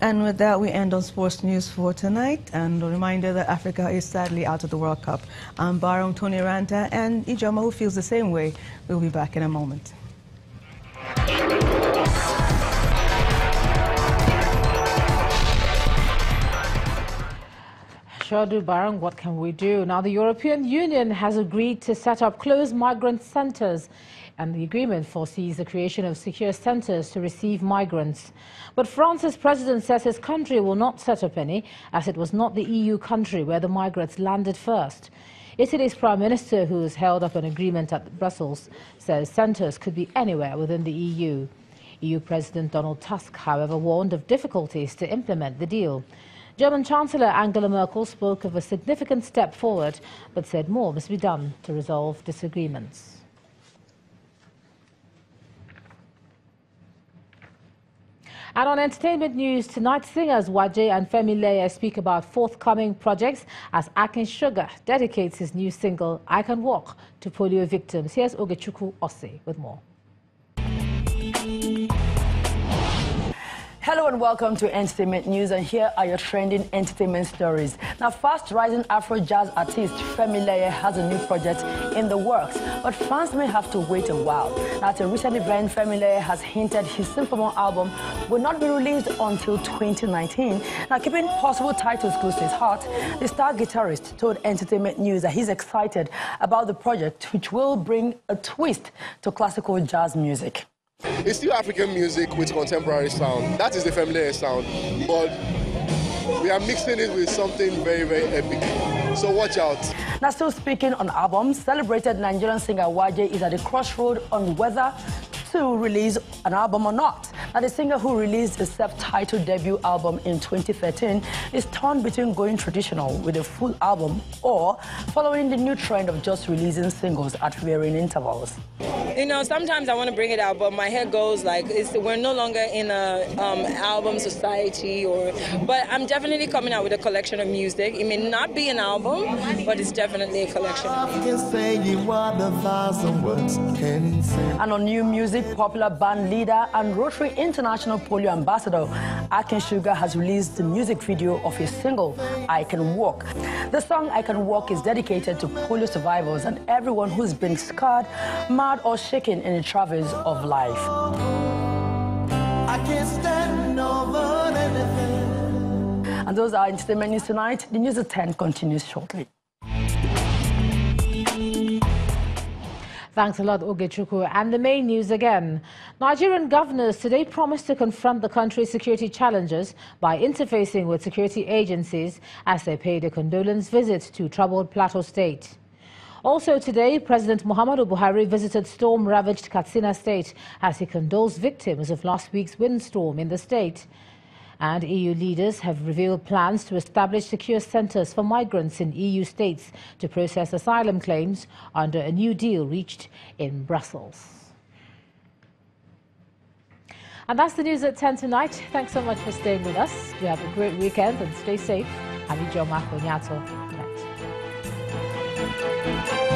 And with that, we end on sports news for tonight. And a reminder that Africa is sadly out of the World Cup. I'm Barong Tony Ranta and Ijoma, who feels the same way. We'll be back in a moment. Sure do, Barong. What can we do? Now, the European Union has agreed to set up closed migrant centers, and the agreement foresees the creation of secure centers to receive migrants. But France's president says his country will not set up any, as it was not the EU country where the migrants landed first. Italy's prime minister, who has held up an agreement at Brussels, says centers could be anywhere within the EU. EU President Donald Tusk, however, warned of difficulties to implement the deal. German Chancellor Angela Merkel spoke of a significant step forward, but said more must be done to resolve disagreements. And on entertainment news tonight, singers Waje and Femi Leye speak about forthcoming projects as Akin Sugar dedicates his new single, I Can Walk, to polio victims. Here's Ogechukwu Ose with more. Hello and welcome to Entertainment News, and here are your trending entertainment stories. Now, fast-rising Afro-jazz artist Femi Leye has a new project in the works, but fans may have to wait a while. Now, at a recent event, Femi Leye has hinted his Symphomo album will not be released until 2019. Now, keeping possible titles close to his heart, the star guitarist told Entertainment News that he's excited about the project, which will bring a twist to classical jazz music. It's still African music with contemporary sound. That is the familiar sound, but we are mixing it with something very, very epic. So watch out. Now, still speaking on albums, celebrated Nigerian singer Waje is at the crossroad on whether to release an album or not. Now, the singer, who released a self-titled debut album in 2013, is torn between going traditional with a full album or following the new trend of just releasing singles at varying intervals. You know, sometimes I want to bring it out, but my head goes like, we're no longer in a album society, but I'm definitely coming out with a collection of music. It may not be an album, but it's definitely a collection. And on new music, popular band leader and Rotary International Polio Ambassador Akin Sugar has released the music video of his single, I Can Walk. The song I Can Walk is dedicated to polio survivors and everyone who's been scarred, marred or shaken in the travels of life. I can't stand over anything. And those are entertainment news tonight. The news at 10 continues shortly. Thanks a lot, Ogechukwu. And the main news again. Nigerian governors today promised to confront the country's security challenges by interfacing with security agencies as they paid a condolence visit to troubled Plateau State. Also today, President Muhammadu Buhari visited storm-ravaged Katsina State as he condoles victims of last week's windstorm in the state. And EU leaders have revealed plans to establish secure centers for migrants in EU states to process asylum claims under a new deal reached in Brussels. And that's the news at 10 tonight. Thanks so much for staying with us. You have a great weekend and stay safe. I'm Ijoma Konyato. Good night.